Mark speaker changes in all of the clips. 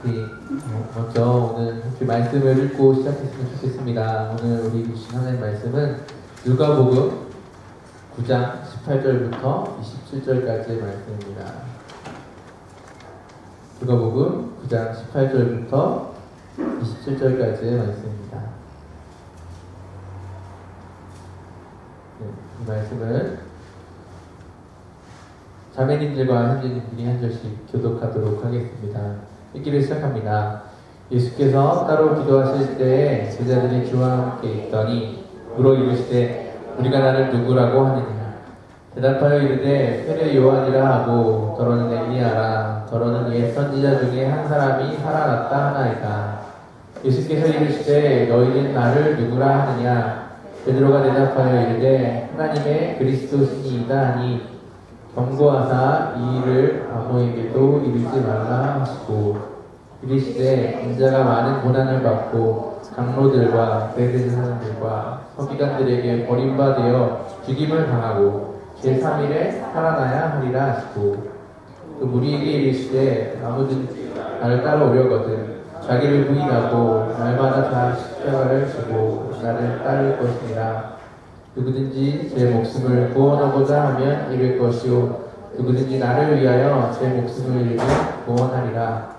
Speaker 1: 먼저 오늘 함께 말씀을 읽고 시작했으면 좋겠습니다. 오늘 우리 주신 하나님의 말씀은 누가복음 9장 18절부터 27절까지의 말씀입니다. 누가복음 9장 18절부터 27절까지의 말씀입니다. 이 말씀은 자매님들과 형제님들이 한 절씩 교독하도록 하겠습니다. 읽기를 시작합니다. 예수께서 따로 기도하실 때 제자들이 주와 함께 있더니 물어 이르시되 우리가 나를 누구라고 하느냐. 대답하여 이르되 세례 요한이라 하고 더러는 엘리야라 더러는 옛 선지자 중에 한 사람이 살아났다 하나이다. 예수께서 이르시되 너희는 나를 누구라 하느냐. 베드로가 대답하여 이르되 하나님의 그리스도시니이다 하니 경고하사 이 일을 아무에게도 이르지 말라 하시고 이르시되 인자가 많은 고난을 받고 장로들과 베드른 사람들과 서기관들에게 버림받아 죽임을 당하고 제3일에 살아나야 하리라 하시고 또 무리에게 이르시되 아무든지 나를 따라오려거든 자기를 부인하고 날마다 자기 십자가를 지고 나를 따를 것이니라. 누구든지 제 목숨을 구원하고자 하면 잃을 것이요 누구든지 나를 위하여 제 목숨을 잃으면 구원하리라.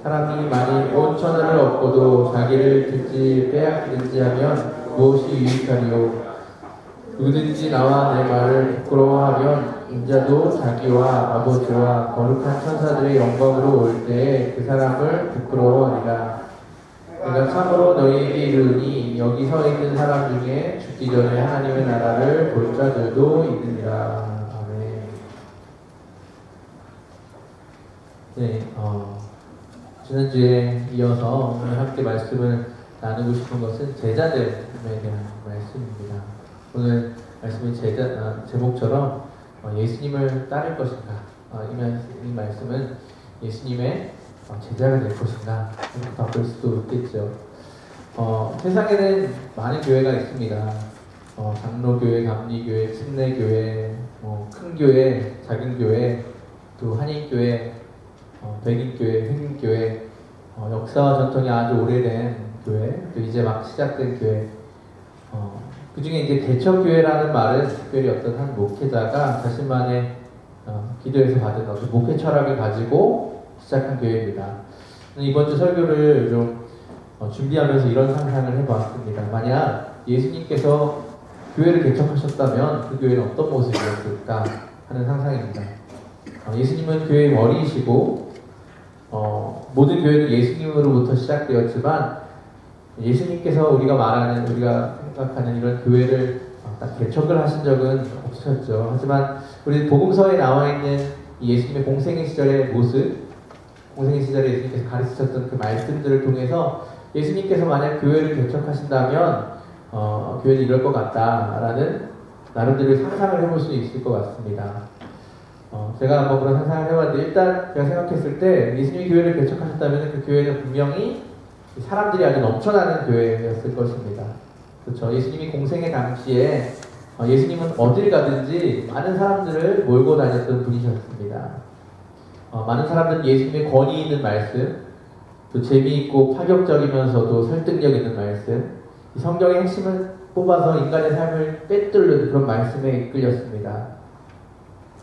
Speaker 1: 사람이 만일 온 천하를 얻고도 자기를 듣지 빼앗기든지 하면 무엇이 유익하리요. 누구든지 나와 내 말을 부끄러워하면 인자도 자기와 아버지와 거룩한 천사들의 영광으로 올 때에 그 사람을 부끄러워하리라. 내가 참으로 너희에게 이르니 여기 서 있는 사람 중에 죽기 전에 하나님의 나라를 볼 자들도 있느니라. 아멘. 네, 지난주에 이어서 오늘 함께 말씀을 나누고 싶은 것은 제자들에 대한 말씀입니다. 오늘 말씀의 제목처럼 예수님을 따를 것인가, 이 말씀은 예수님의 제자가 될 것인가 이렇게 바꿀 수도 있겠죠. 세상에는 많은 교회가 있습니다. 장로교회, 감리교회, 침례교회, 큰 교회, 작은 교회, 또 한인교회, 백인교회, 흑인교회, 역사와 전통이 아주 오래된 교회, 또 이제 막 시작된 교회. 그 중에 이제 개척교회라는 말은 특별히 어떤 한 목회자가 자신만의 기도에서 받은 어떤 목회 철학을 가지고 시작한 교회입니다. 이번 주 설교를 좀 준비하면서 이런 상상을 해봤습니다. 만약 예수님께서 교회를 개척하셨다면 그 교회는 어떤 모습이었을까 하는 상상입니다. 예수님은 교회의 머리이시고 모든 교회는 예수님으로부터 시작되었지만 예수님께서 우리가 생각하는 이런 교회를 딱 개척을 하신 적은 없으셨죠. 하지만 우리 복음서에 나와 있는 이 예수님의 공생의 시절의 모습, 공생의 시절에 예수님께서 가르치셨던 그 말씀들을 통해서 예수님께서 만약 교회를 개척하신다면 교회는 이럴 것 같다라는 나름대로 상상을 해볼 수 있을 것 같습니다. 제가 한번 그런 상상을 해봤는데 일단 제가 생각했을 때 예수님이 교회를 개척하셨다면 그 교회는 분명히 사람들이 아주 넘쳐나는 교회였을 것입니다. 그렇죠. 예수님이 공생의 당시에 예수님은 어딜 가든지 많은 사람들을 몰고 다녔던 분이셨습니다. 많은 사람들은 예수님의 권위 있는 말씀, 또 재미있고 파격적이면서도 설득력 있는 말씀, 성경의 핵심을 뽑아서 인간의 삶을 빼뚫는 그런 말씀에 이끌렸습니다.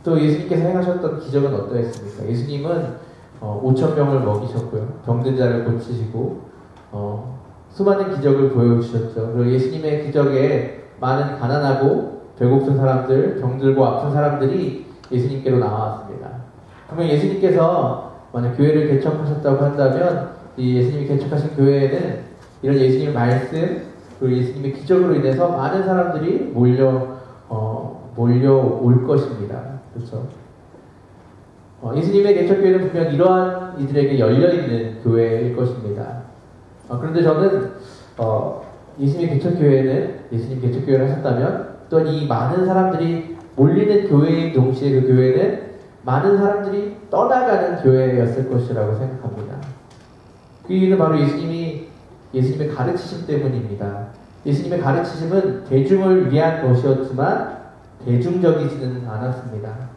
Speaker 1: 또 예수님께서 행하셨던 기적은 어떠했습니까? 예수님은 5,000명을 먹이셨고요. 병든 자를 고치시고 수많은 기적을 보여주셨죠. 그리고 예수님의 기적에 많은 가난하고 배고픈 사람들, 병들고 아픈 사람들이 예수님께로 나왔습니다. 그러면 예수님께서 만약 교회를 개척하셨다고 한다면 이 예수님이 개척하신 교회에는 이런 예수님의 말씀 그리고 예수님의 기적으로 인해서 많은 사람들이 몰려올 것입니다. 그렇죠? 예수님의 개척교회는 분명 이러한 이들에게 열려있는 교회일 것입니다. 그런데 저는 예수님의 개척교회는 예수님 개척교회를 하셨다면 또한 이 많은 사람들이 몰리는 교회인 동시에 그 교회는 많은 사람들이 떠나가는 교회였을 것이라고 생각합니다. 그 이유는 바로 예수님의 가르치심 때문입니다. 예수님의 가르치심은 대중을 위한 것이었지만 대중적이지는 않았습니다.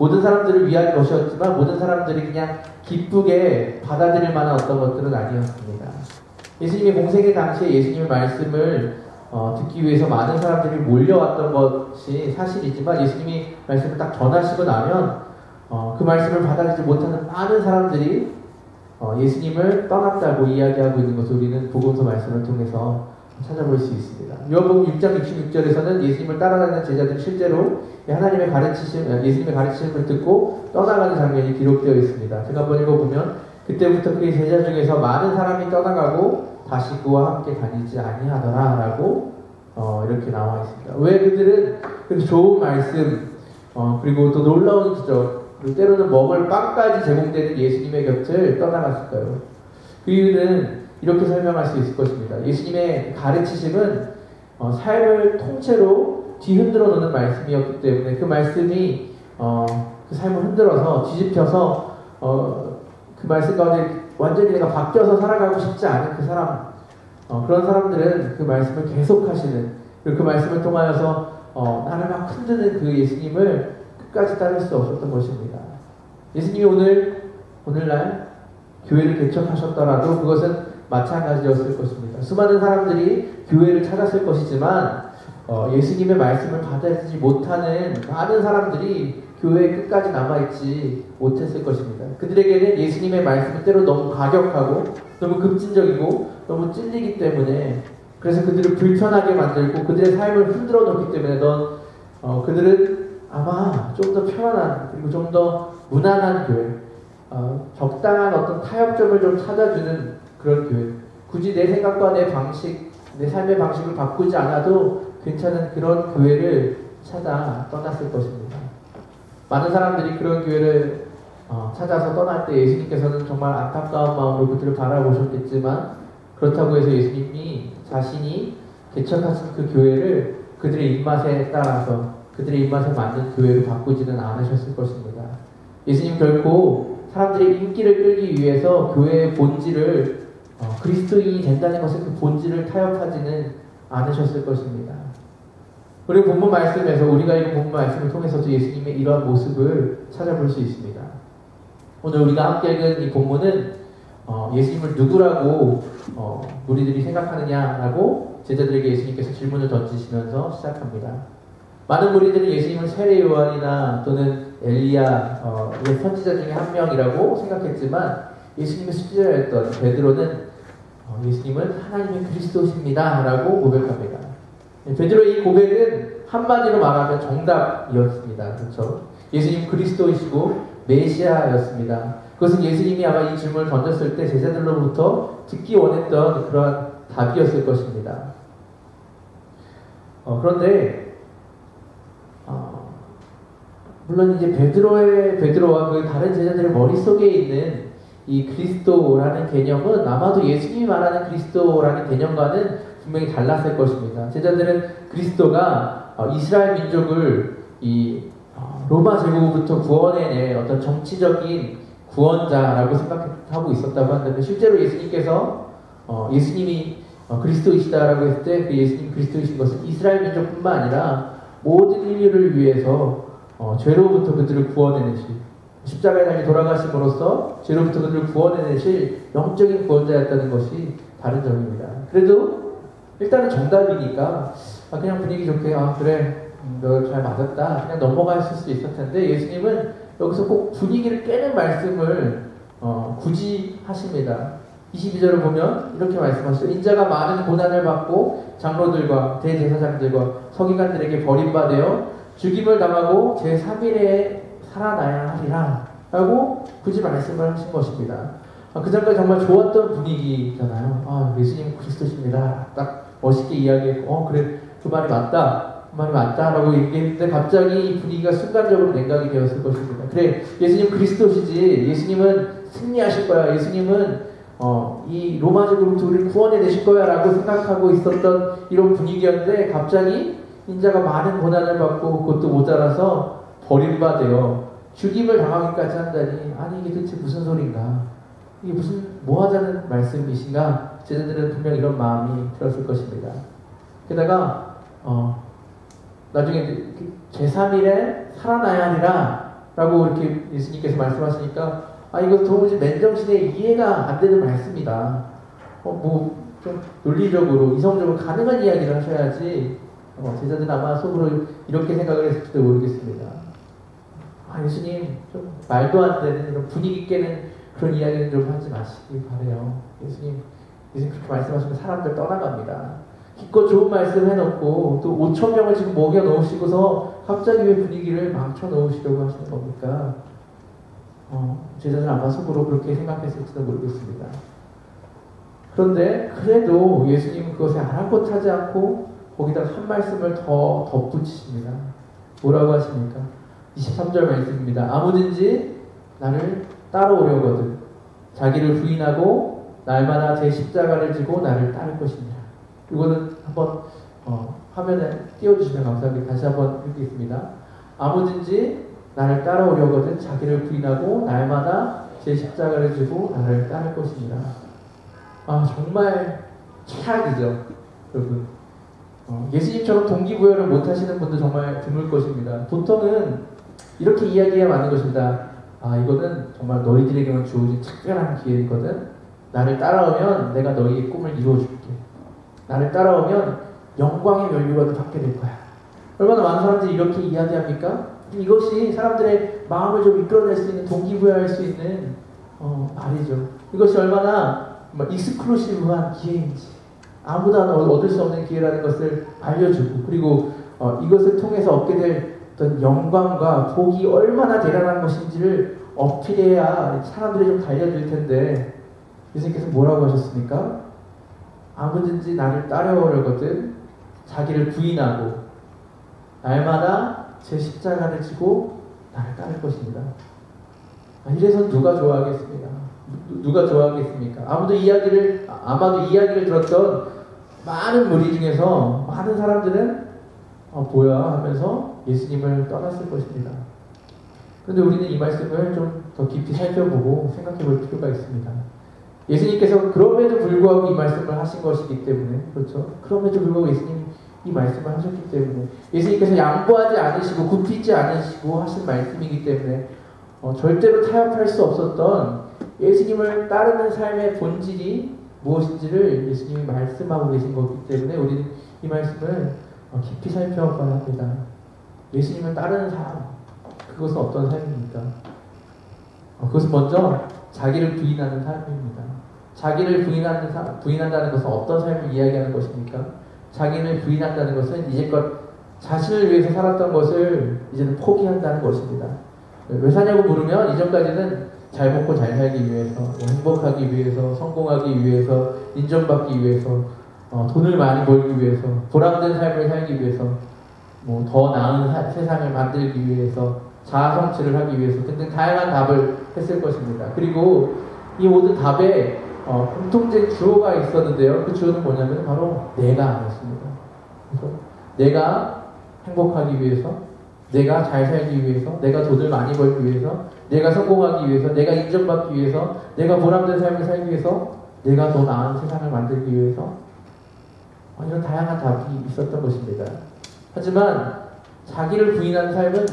Speaker 1: 모든 사람들을 위한 것이었지만 모든 사람들이 그냥 기쁘게 받아들일 만한 어떤 것들은 아니었습니다. 예수님의 공생의 당시에 예수님의 말씀을 듣기 위해서 많은 사람들이 몰려왔던 것이 사실이지만 예수님이 말씀을 딱 전하시고 나면 그 말씀을 받아들이지 못하는 많은 사람들이 예수님을 떠났다고 이야기하고 있는 것을 우리는 복음서 말씀을 통해서 찾아볼 수 있습니다. 요한복음 6장 66절에서는 예수님을 따라다니는 제자들이 실제로 예수님의 가르치심을 듣고 떠나가는 장면이 기록되어 있습니다. 제가 한번 읽어보면 그때부터 그의 제자 중에서 많은 사람이 떠나가고 다시 그와 함께 다니지 아니하더라 라고 이렇게 나와 있습니다. 왜 그들은 그렇게 좋은 말씀 그리고 또 놀라운 기적 그리고 때로는 먹을 빵까지 제공되는 예수님의 곁을 떠나갔을까요? 그 이유는 이렇게 설명할 수 있을 것입니다. 예수님의 가르치심은 삶을 통째로 뒤흔들어 놓는 말씀이었기 때문에 그 말씀이 그 삶을 흔들어서 뒤집혀서 그 말씀 가운데 완전히 내가 바뀌어서 살아가고 싶지 않은 그 사람 그런 사람들은 그 말씀을 계속 하시는 그리고 그 말씀을 통하여서 나를 막 흔드는 그 예수님을 끝까지 따를 수 없었던 것입니다. 예수님이 오늘날 교회를 개척하셨더라도 그것은 마찬가지였을 것입니다. 수많은 사람들이 교회를 찾았을 것이지만 예수님의 말씀을 받아들이지 못하는 많은 사람들이 교회에 끝까지 남아있지 못했을 것입니다. 그들에게는 예수님의 말씀이 때로 너무 가격하고 너무 급진적이고 너무 찔리기 때문에 그래서 그들을 불편하게 만들고 그들의 삶을 흔들어 놓기 때문에 그들은 아마 좀 더 편안한 그리고 좀 더 무난한 교회 적당한 어떤 타협점을 좀 찾아주는 그런 교회 굳이 내 생각과 내 방식 내 삶의 방식을 바꾸지 않아도 괜찮은 그런 교회를 찾아 떠났을 것입니다. 많은 사람들이 그런 교회를 찾아서 떠날 때 예수님께서는 정말 안타까운 마음으로 그들을 바라보셨겠지만 그렇다고 해서 예수님이 자신이 개척하신 그 교회를 그들의 입맛에 따라서 그들의 입맛에 맞는 교회로 바꾸지는 않으셨을 것입니다. 예수님 결코 사람들의 인기를 끌기 위해서 교회의 본질을 그리스도인이 된다는 것의 그 본질을 타협하지는 않으셨을 것입니다. 우리 본문 말씀에서 우리가 이 본문 말씀을 통해서도 예수님의 이러한 모습을 찾아볼 수 있습니다. 오늘 우리가 함께 읽은 이 본문은 예수님을 누구라고 무리들이 생각하느냐라고 제자들에게 예수님께서 질문을 던지시면서 시작합니다. 많은 무리들은 예수님을 세례 요한이나 또는 엘리야 선지자 중에 한 명이라고 생각했지만 예수님의 수지자였던 베드로는 예수님은 하나님의 그리스도십니다 라고 고백합니다. 베드로의 이 고백은 한마디로 말하면 정답이었습니다. 그렇죠? 예수님 그리스도이시고 메시아였습니다. 그것은 예수님이 아마 이 질문을 던졌을 때 제자들로부터 듣기 원했던 그러한 답이었을 것입니다. 그런데 물론 이제 베드로와 그 다른 제자들의 머릿속에 있는 이 그리스도라는 개념은 아마도 예수님이 말하는 그리스도라는 개념과는 분명히 달랐을 것입니다. 제자들은 그리스도가 이스라엘 민족을 이 로마 제국으로부터 구원해낼 어떤 정치적인 구원자라고 생각하고 있었다고 한다면 실제로 예수님께서 예수님이 그리스도이시다라고 했을 때 그 예수님 그리스도이신 것은 이스라엘 민족뿐만 아니라 모든 인류를 위해서 죄로부터 그들을 구원해내실 십자가에 달려 돌아가심으로써 죄로부터 그들을 구원해내실 영적인 구원자였다는 것이 다른 점입니다. 그래도 일단은 정답이니까 그냥 분위기 좋게 그래 너 잘 맞았다 그냥 넘어갔을 수 있었을 텐데 예수님은 여기서 꼭 분위기를 깨는 말씀을 굳이 하십니다. 22절을 보면 이렇게 말씀하시죠. 인자가 많은 고난을 받고 장로들과 대제사장들과 서기관들에게 버림받아 죽임을 당하고 제3일에 살아나야 하리라 라고 굳이 말씀을 하신 것입니다. 그 전까지 정말 좋았던 분위기잖아요. 예수님 그리스도십니다. 딱 멋있게 이야기했고 그래 그 말이 맞다. 그 말이 맞다라고 얘기했는데 갑자기 이 분위기가 순간적으로 냉각이 되었을 것입니다. 그래 예수님 그리스도시지 예수님은 승리하실 거야. 예수님은 이 로마 제국으로부터 우리를 구원해내실 거야 라고 생각하고 있었던 이런 분위기였는데 갑자기 인자가 많은 고난을 받고 그것도 모자라서 버림받아 죽임을 당하기까지 한다니 아니 이게 대체 무슨 소린가 이게 무슨 뭐하자는 말씀이신가 제자들은 분명 이런 마음이 들었을 것입니다. 게다가 나중에 제3일에 살아나야 하리라 라고 이렇게 예수님께서 말씀하시니까 이거 도무지 맨정신에 이해가 안 되는 말씀이다. 좀 논리적으로 이성적으로 가능한 이야기를 하셔야지 제자들은 아마 속으로 이렇게 생각을 했을지도 모르겠습니다. 예수님 좀 말도 안 되는 이런 분위기 깨는 그런 이야기는 좀 하지 마시기 바래요. 예수님 그렇게 말씀하시면 사람들 떠나갑니다. 기껏 좋은 말씀 해놓고 또 5천 명을 지금 먹여 놓으시고서 갑자기 왜 분위기를 망쳐 놓으시려고 하시는 겁니까? 제자들은 아마 속으로 그렇게 생각했을지도 모르겠습니다. 그런데 그래도 예수님은 그것에 아랑곳하지 않고 거기다 한 말씀을 더 덧붙이십니다. 뭐라고 하십니까? 23절 말씀입니다. 아무든지 나를 따라오려거든 자기를 부인하고 날마다 제 십자가를 지고 나를 따를 것입니다. 이거는 한번 화면에 띄워주시면 감사하겠습니다. 다시 한번 읽겠습니다. 아무든지 나를 따라오려거든 자기를 부인하고 날마다 제 십자가를 지고 나를 따를 것입니다. 정말 최악이죠, 여러분. 예수님처럼 동기부여를 못하시는 분도 정말 드물 것입니다. 보통은 이렇게 이야기해야 맞는 것입니다. 이거는 정말 너희들에게만 주어진 특별한 기회이거든. 나를 따라오면 내가 너희의 꿈을 이루어줄게. 나를 따라오면 영광의 면류관을 받게 될 거야. 얼마나 많은 사람들이 이렇게 이야기합니까? 이것이 사람들의 마음을 좀 이끌어낼 수 있는, 동기부여할 수 있는 말이죠. 이것이 얼마나 익스클루시브한 기회인지, 아무도 얻을 수 없는 기회라는 것을 알려주고, 그리고 이것을 통해서 얻게 될 어떤 영광과 복이 얼마나 대단한 것인지를 어필해야 사람들이 좀 달려들 텐데, 예수님께서 뭐라고 하셨습니까? 아무든지 나를 따라오려거든 자기를 부인하고 날마다 제 십자가를 지고 나를 따를 것입니다. 이래서 누가 좋아하겠습니까? 누가 좋아하겠습니까? 아마도 이야기를 들었던 많은 무리 중에서 많은 사람들은 뭐야 하면서 예수님을 떠났을 것입니다. 그런데 우리는 이 말씀을 좀 더 깊이 살펴보고 생각해 볼 필요가 있습니다. 예수님께서 그럼에도 불구하고 이 말씀을 하신 것이기 때문에, 그렇죠? 그럼에도 불구하고 예수님 이 말씀을 하셨기 때문에, 예수님께서 양보하지 않으시고 굽히지 않으시고 하신 말씀이기 때문에 절대로 타협할 수 없었던 예수님을 따르는 삶의 본질이 무엇인지를 예수님이 말씀하고 계신 거기 때문에 우리는 이 말씀을 깊이 살펴봐야 합니다. 예수님을 따르는 삶, 그것은 어떤 삶입니까? 그것은 먼저 자기를 부인하는 삶입니다. 자기를 부인한다는 것은 어떤 삶을 이야기하는 것입니까? 자기를 부인한다는 것은 이제껏 자신을 위해서 살았던 것을 이제는 포기한다는 것입니다. 왜 사냐고 물으면 이전까지는 잘 먹고 잘 살기 위해서, 행복하기 위해서, 성공하기 위해서, 인정받기 위해서, 돈을 많이 벌기 위해서, 보람된 삶을 살기 위해서, 더 나은 세상을 만들기 위해서, 자아 성취를 하기 위해서 등등 다양한 답을 했을 것입니다. 그리고 이 모든 답에 공통된 주어가 있었는데요. 그 주어는 뭐냐면 바로 내가 아니었습니다. 그래서 내가 행복하기 위해서, 내가 잘 살기 위해서, 내가 돈을 많이 벌기 위해서, 내가 성공하기 위해서, 내가 인정받기 위해서, 내가 보람된 삶을 살기 위해서, 내가 더 나은 세상을 만들기 위해서, 이런 다양한 답이 있었던 것입니다. 하지만 자기를 부인한 삶은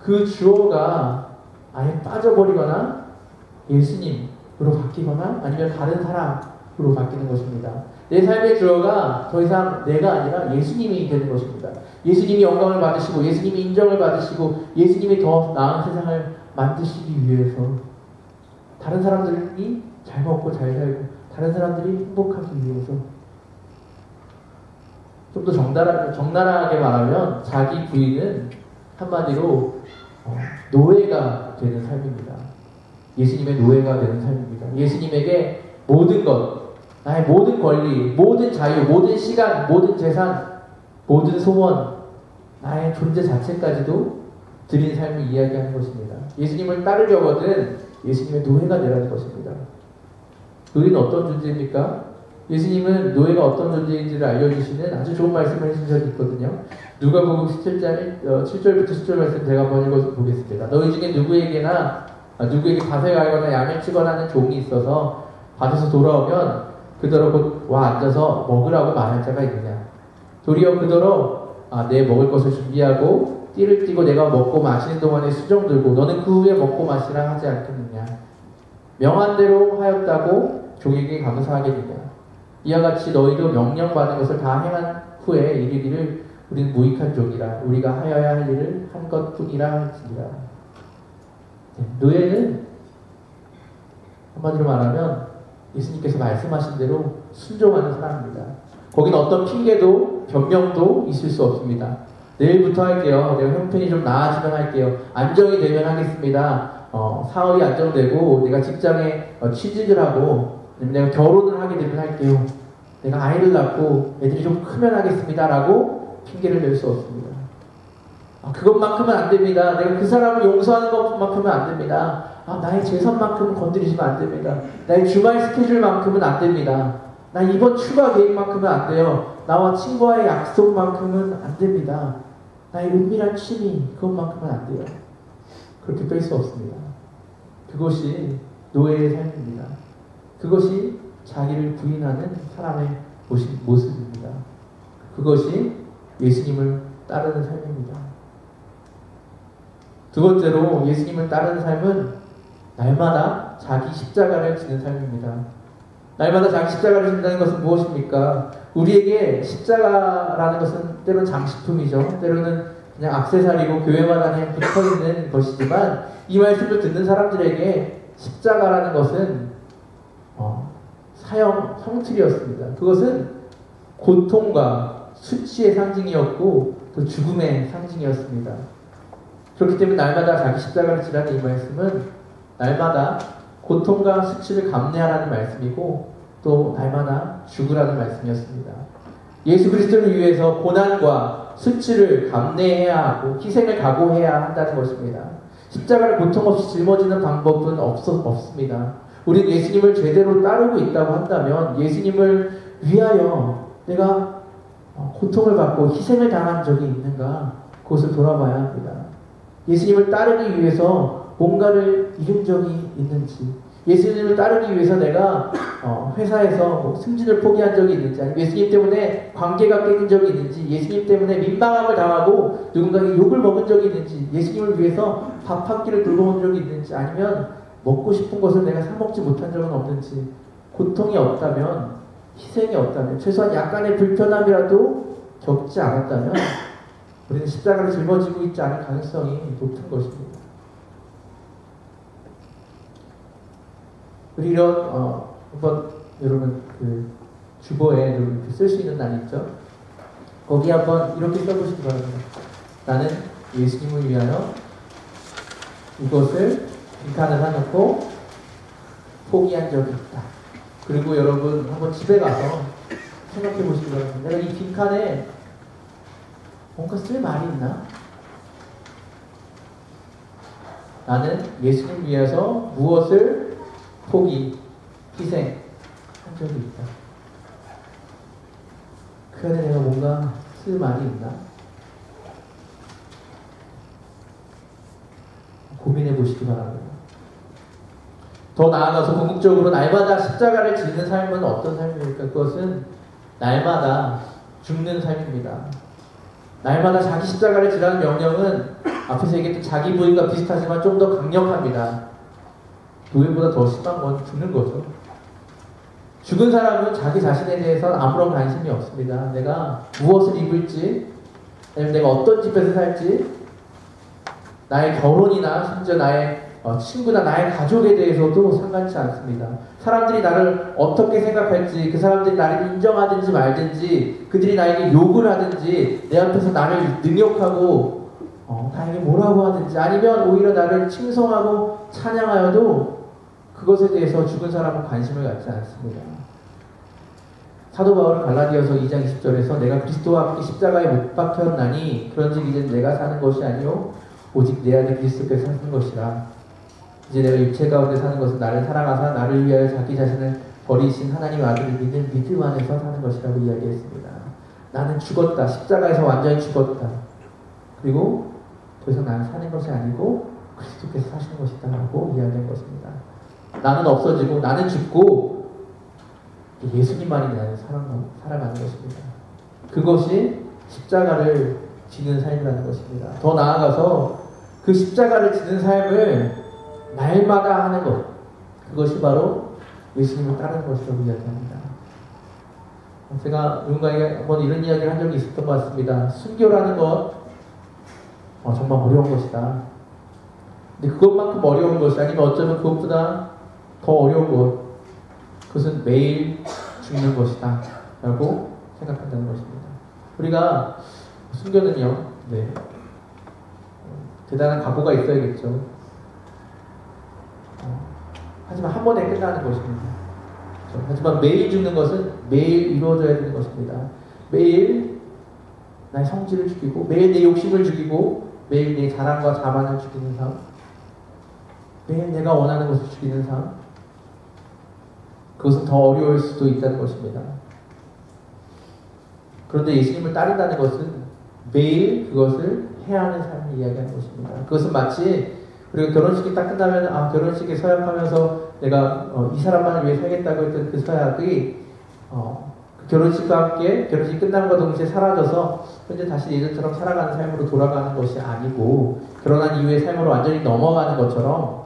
Speaker 1: 그 주어가 아예 빠져버리거나 예수님으로 바뀌거나 아니면 다른 사람으로 바뀌는 것입니다. 내 삶의 주어가 더 이상 내가 아니라 예수님이 되는 것입니다. 예수님이 영광을 받으시고 예수님이 인정을 받으시고 예수님이 더 나은 세상을 만드시기 위해서, 다른 사람들이 잘 먹고 잘 살고 다른 사람들이 행복하기 위해서, 좀 더 적나라하게 말하면 자기 부인은 한마디로 노예가 되는 삶입니다. 예수님의 노예가 되는 삶입니다. 예수님에게 모든 것, 나의 모든 권리, 모든 자유, 모든 시간, 모든 재산, 모든 소원, 나의 존재 자체까지도 드린 삶을 이야기하는 것입니다. 예수님을 따르려거든 예수님의 노예가 되라는 것입니다. 노예는 어떤 존재입니까? 예수님은 노예가 어떤 존재인지를 알려주시는 아주 좋은 말씀을 해주신 적이 있거든요. 누가복음 17장 7절부터 10절 말씀 제가 한번 읽어보겠습니다. 너희 중에 누구에게 밭을 갈거나 양을 치거나 하는 종이 있어서 밭에서 돌아오면 그더러 곧 와 앉아서 먹으라고 말할 자가 있느냐? 도리어 그더러 내 먹을 것을 준비하고 띠를 띠고 내가 먹고 마시는 동안에 수종 들고 너는 그 후에 먹고 마시라 하지 않겠느냐. 명한 대로 하였다고 종에게 감사하겠느냐. 이와 같이 너희도 명령받은 것을 다 행한 후에 이르기를 우리는 무익한 종이라 우리가 하여야 할 일을 한 것뿐이라 할지니라. 노예는 한마디로 말하면 예수님께서 말씀하신 대로 순종하는 사람입니다. 거기는 어떤 핑계도 변명도 있을 수 없습니다. 내일부터 할게요. 내가 형편이 좀 나아지면 할게요. 안정이 되면 하겠습니다. 사업이 안정되고 내가 직장에 취직을 하고 내가 결혼을 하게 되면 할게요. 내가 아이를 낳고 애들이 좀 크면 하겠습니다. 라고 핑계를 댈 수 없습니다. 그것만큼은 안 됩니다. 내가 그 사람을 용서하는 것만큼은 안 됩니다. 나의 재산만큼은 건드리시면 안 됩니다. 나의 주말 스케줄만큼은 안 됩니다. 나 이번 추가 계획만큼은 안 돼요. 나와 친구와의 약속만큼은 안 됩니다. 나의 은밀한 취미 그것만큼은 안 돼요. 그렇게 뺄 수 없습니다. 그것이 노예의 삶입니다. 그것이 자기를 부인하는 사람의 모습입니다. 그것이 예수님을 따르는 삶입니다. 두 번째로 예수님을 따르는 삶은 날마다 자기 십자가를 지는 삶입니다. 날마다 자기 십자가를 진다는 것은 무엇입니까? 우리에게 십자가라는 것은 때로는 장식품이죠. 때로는 그냥 액세서리고 교회마다 그냥 붙어있는 것이지만 이 말씀을 듣는 사람들에게 십자가라는 것은 사형, 형틀이었습니다. 그것은 고통과 수치의 상징이었고 또 죽음의 상징이었습니다. 그렇기 때문에 날마다 자기 십자가를 지라는 이 말씀은 날마다 고통과 수치를 감내하라는 말씀이고 또 날마다 죽으라는 말씀이었습니다. 예수 그리스도를 위해서 고난과 수치를 감내해야 하고 희생을 각오해야 한다는 것입니다. 십자가를 고통 없이 짊어지는 방법은 없습니다. 우리는 예수님을 제대로 따르고 있다고 한다면 예수님을 위하여 내가 고통을 받고 희생을 당한 적이 있는가 그것을 돌아봐야 합니다. 예수님을 따르기 위해서 뭔가를 잃은 적이 있는지, 예수님을 따르기 위해서 내가 회사에서 승진을 포기한 적이 있는지, 아니면 예수님 때문에 관계가 깨진 적이 있는지, 예수님 때문에 민망함을 당하고 누군가에게 욕을 먹은 적이 있는지, 예수님을 위해서 밥 한 끼를 들고 온 적이 있는지, 아니면 먹고 싶은 것을 내가 사 먹지 못한 적은 없는지, 고통이 없다면, 희생이 없다면, 최소한 약간의 불편함이라도 겪지 않았다면 우리는 십자가를 짊어지고 있지 않을 가능성이 높은 것입니다. 우리 이런 한번 여러분 그 주보에 여러분 쓸 수 있는 날 있죠? 거기 한번 이렇게 써보시기 바랍니다. 나는 예수님을 위하여 이것을 빈칸을 해놓고 포기한 적이 있다. 그리고 여러분 한번 집에 가서 생각해 보시기 바랍니다. 내가 이 빈칸에 뭔가 쓸 말이 있나? 나는 예수님 위해서 무엇을 포기, 희생한 적이 있다. 그 안에 내가 뭔가 쓸 말이 있나? 고민해 보시기 바랍니다. 더 나아가서 궁극적으로 날마다 십자가를 지는 삶은 어떤 삶입니까? 그것은 날마다 죽는 삶입니다. 날마다 자기 십자가를 지라는 명령은 앞에서 얘기했던 자기 부인과 비슷하지만 좀 더 강력합니다. 노예보다 더 심한 건 죽는 거죠. 죽은 사람은 자기 자신에 대해서 아무런 관심이 없습니다. 내가 무엇을 입을지, 아니면 내가 어떤 집에서 살지, 나의 결혼이나 심지어 나의 친구나 나의 가족에 대해서도 상관치 않습니다. 사람들이 나를 어떻게 생각할지, 그 사람들이 나를 인정하든지 말든지, 그들이 나에게 욕을 하든지, 내 앞에서 나를 능욕하고 나에게 뭐라고 하든지, 아니면 오히려 나를 칭송하고 찬양하여도 그것에 대해서 죽은 사람은 관심을 갖지 않습니다. 사도 바울은 갈라디아서 2장 20절에서 내가 그리스도와 함께 십자가에 못 박혔나니 그런즉 이제 내가 사는 것이 아니요 오직 내 안에 그리스도께서 사는 것이라. 이제 내가 육체 가운데 사는 것은 나를 사랑하사 나를 위하여 자기 자신을 버리신 하나님 아들을 믿는 믿음 안에서 사는 것이라고 이야기했습니다. 나는 죽었다. 십자가에서 완전히 죽었다. 그리고 더 이상 나는 사는 것이 아니고 그리스도께서 사시는 것이다 라고 이야기한 것입니다. 나는 없어지고 나는 죽고 예수님만이 나를 살아가는 것입니다. 그것이 십자가를 지는 삶이라는 것입니다. 더 나아가서 그 십자가를 지는 삶을 날마다 하는 것, 그것이 바로 예수님을 따르는 것이라고 이야기합니다. 제가 누군가에게 한번 이런 이야기를 한 적이 있었던 것 같습니다. 순교라는 것 정말 어려운 것이다. 근데 그것만큼 어려운 것이 아니면 어쩌면 그것보다 더 어려운 것, 그것은 매일 죽는 것이다 라고 생각한다는 것입니다. 우리가 순교는요, 대단한 각오가 있어야겠죠. 하지만 한 번에 끝나는 것입니다. 그렇죠? 하지만 매일 죽는 것은 매일 이루어져야 되는 것입니다. 매일 나의 성질을 죽이고, 매일 내 욕심을 죽이고, 매일 내 자랑과 자만을 죽이는 삶, 매일 내가 원하는 것을 죽이는 삶, 그것은 더 어려울 수도 있다는 것입니다. 그런데 예수님을 따른다는 것은 매일 그것을 해야 하는 삶을 이야기하는 것입니다. 그것은 마치 우리가 결혼식이 딱 끝나면 결혼식에 서약하면서 내가 이 사람만을 위해 살겠다고 했던 그 서약이 그 결혼식과 함께 결혼식이 끝남과 동시에 사라져서 현재 다시 예전처럼 살아가는 삶으로 돌아가는 것이 아니고 결혼한 이후의 삶으로 완전히 넘어가는 것처럼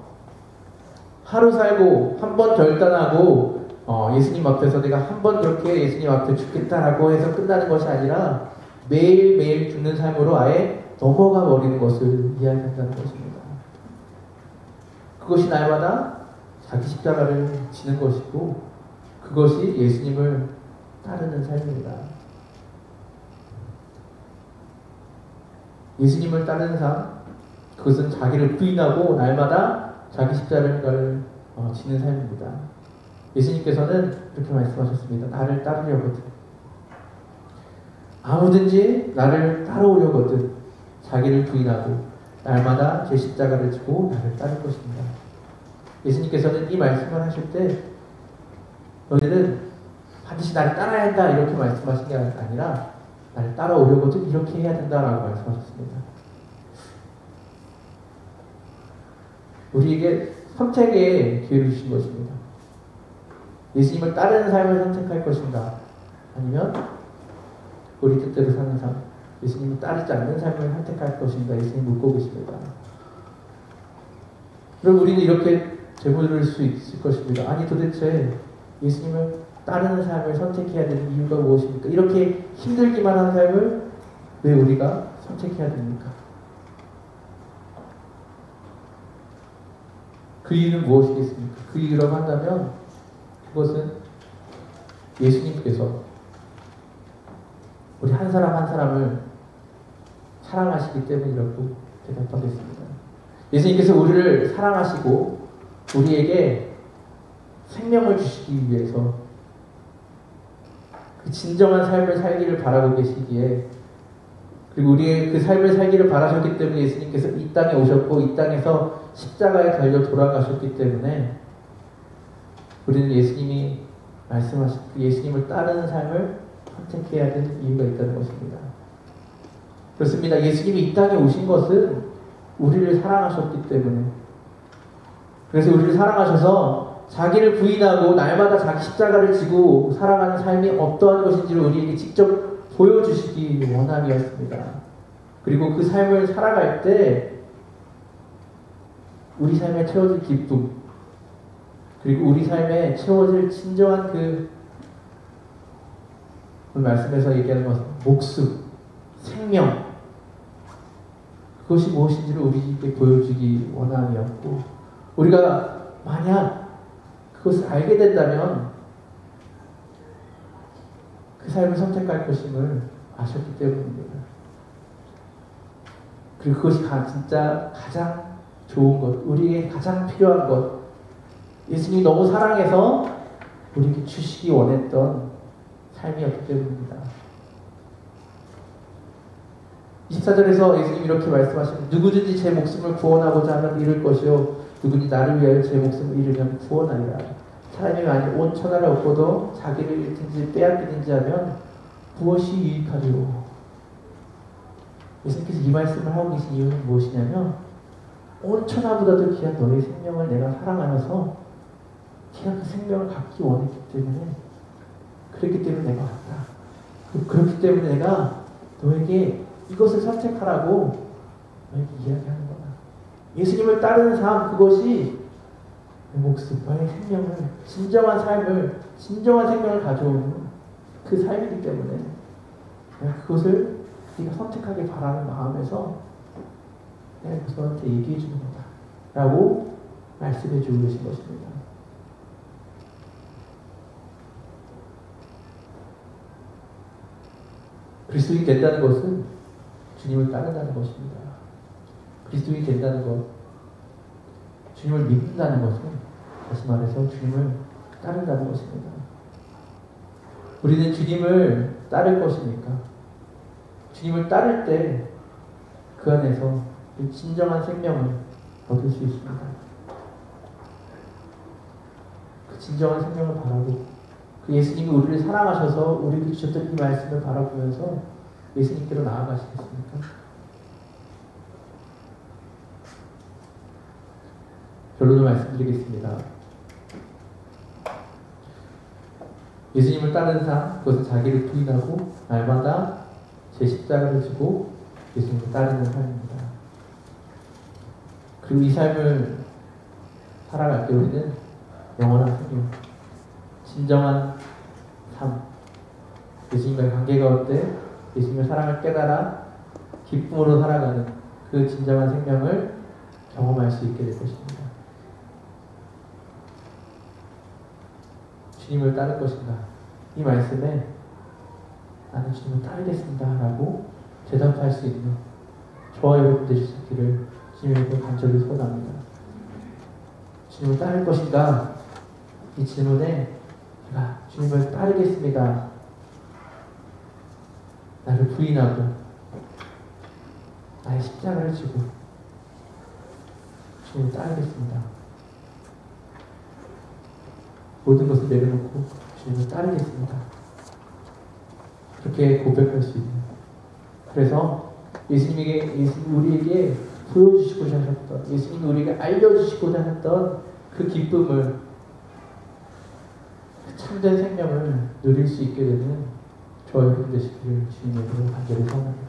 Speaker 1: 하루 살고 한 번 결단하고 예수님 앞에서 내가 한 번 그렇게 예수님 앞에 죽겠다라고 해서 끝나는 것이 아니라 매일매일 죽는 삶으로 아예 넘어가 버리는 것을 이야기한다는 것입니다. 그것이 날마다 자기 십자가를 지는 것이고 그것이 예수님을 따르는 삶입니다. 예수님을 따르는 삶, 그것은 자기를 부인하고 날마다 자기 십자가를 지는 삶입니다. 예수님께서는 이렇게 말씀하셨습니다. 나를 따르려거든, 아무든지 나를 따라오려거든 자기를 부인하고 날마다 제 십자가를 지고 나를 따를 것입니다. 예수님께서는 이 말씀을 하실 때 너희들은 반드시 나를 따라야 한다 이렇게 말씀하신 게 아니라 나를 따라오려거든 이렇게 해야 된다라고 말씀하셨습니다. 우리에게 선택의 기회를 주신 것입니다. 예수님을 따르는 삶을 선택할 것인가, 아니면 우리 뜻대로 사는 삶, 예수님을 따르지 않는 삶을 선택할 것인가 예수님 묻고 계십니다. 그럼 우리는 이렇게 되물을 수 있을 것입니다. 아니 도대체 예수님을 따르는 삶을 선택해야 되는 이유가 무엇입니까? 이렇게 힘들기만 한 삶을 왜 우리가 선택해야 됩니까? 그 이유는 무엇이겠습니까? 그 이유라고 한다면 그것은 예수님께서 우리 한 사람 한 사람을 사랑하시기 때문이라고 대답하겠습니다. 예수님께서 우리를 사랑하시고 우리에게 생명을 주시기 위해서 그 진정한 삶을 살기를 바라고 계시기에, 그리고 우리의 그 삶을 살기를 바라셨기 때문에 예수님께서 이 땅에 오셨고 이 땅에서 십자가에 달려 돌아가셨기 때문에 우리는 예수님이 말씀하신 그 예수님을 따르는 삶을 선택해야 되는 이유가 있다는 것입니다. 그렇습니다. 예수님이 이 땅에 오신 것은 우리를 사랑하셨기 때문에, 그래서 우리를 사랑하셔서 자기를 부인하고 날마다 자기 십자가를 지고 살아가는 삶이 어떠한 것인지를 우리에게 직접 보여주시기 원함이었습니다. 그리고 그 삶을 살아갈 때 우리 삶에 채워질 기쁨, 그리고 우리 삶에 채워질 진정한 그 말씀에서 얘기하는 것은 목숨, 생명, 그것이 무엇인지를 우리에게 보여주기 원함이었고, 우리가 만약 그것을 알게 된다면 그 삶을 선택할 것임을 아셨기 때문입니다. 그리고 그것이 진짜 가장 좋은 것, 우리에게 가장 필요한 것, 예수님이 너무 사랑해서 우리에게 주시기 원했던 삶이었기 때문입니다. 24절에서 예수님이 이렇게 말씀하십니다. 누구든지 제 목숨을 구원하고자 하면 잃을 것이요 누구든지 나를 위하여 제 목숨을 잃으면 구원하리라. 사람이 만약 온 천하를 얻고도 자기를 잃든지 빼앗기든지 하면 무엇이 유익하리요? 예수님께서 이 말씀을 하고 계신 이유는 무엇이냐면, 온 천하보다도 귀한 너의 생명을 내가 사랑하여서 귀한 그 생명을 갖기 원했기 때문에, 그렇기 때문에 내가 왔다. 그렇기 때문에 내가 너에게 이것을 선택하라고 너에게 이야기하는 거다. 예수님을 따르는 삶, 그것이 내 목숨, 너의 생명을, 진정한 삶을, 진정한 생명을 가져오는 그 삶이기 때문에 내가 그것을 네가 선택하길 바라는 마음에서 내가 그것을 너한테 얘기해 주는 거다 라고 말씀해 주고 계신 것입니다. 그리스도인이 된다는 것은 주님을 따른다는 것입니다. 그리스도인이 된다는 것, 주님을 믿는다는 것은 다시 말해서 주님을 따른다는 것입니다. 우리는 주님을 따를 것이니까 주님을 따를 때 그 안에서 진정한 생명을 얻을 수 있습니다. 그 진정한 생명을 바라고 그 예수님이 우리를 사랑하셔서 우리에게 주셨던 이 말씀을 바라보면서 예수님께로 나아가시겠습니까? 결론을 말씀드리겠습니다. 예수님을 따르는 삶, 그것은 자기를 부인하고 날마다 제 십자가를 지고 예수님을 따르는 삶입니다. 그리고 이 삶을 살아갈 때 우리는 영원한 생명, 진정한 삶, 예수님과의 관계 가운데 예수님의 사랑을 깨달아 기쁨으로 살아가는 그 진정한 생명을 경험할 수 있게 될 것입니다. 주님을 따를 것인가? 이 말씀에 나는 주님을 따르겠습니다 라고 대답할 수 있는 저와 여러분 되실 수 있기를 주님에게 간절히 소원합니다. 주님을 따를 것인가? 이 질문에 제가 주님을 따르겠습니다. 나를 부인하고 나의 십자가를 지고 주님을 따르겠습니다. 모든 것을 내려놓고 주님을 따르겠습니다. 그렇게 고백할 수 있는. 그래서 예수님이 우리에게 보여주시고자 하셨던, 예수님이 우리에게 알려주시고자 하셨던 그 기쁨을, 그 참된 생명을 누릴 수 있게 되는 저와 여러분 되시기를 주님의 이름으로 간절히 소원합니다.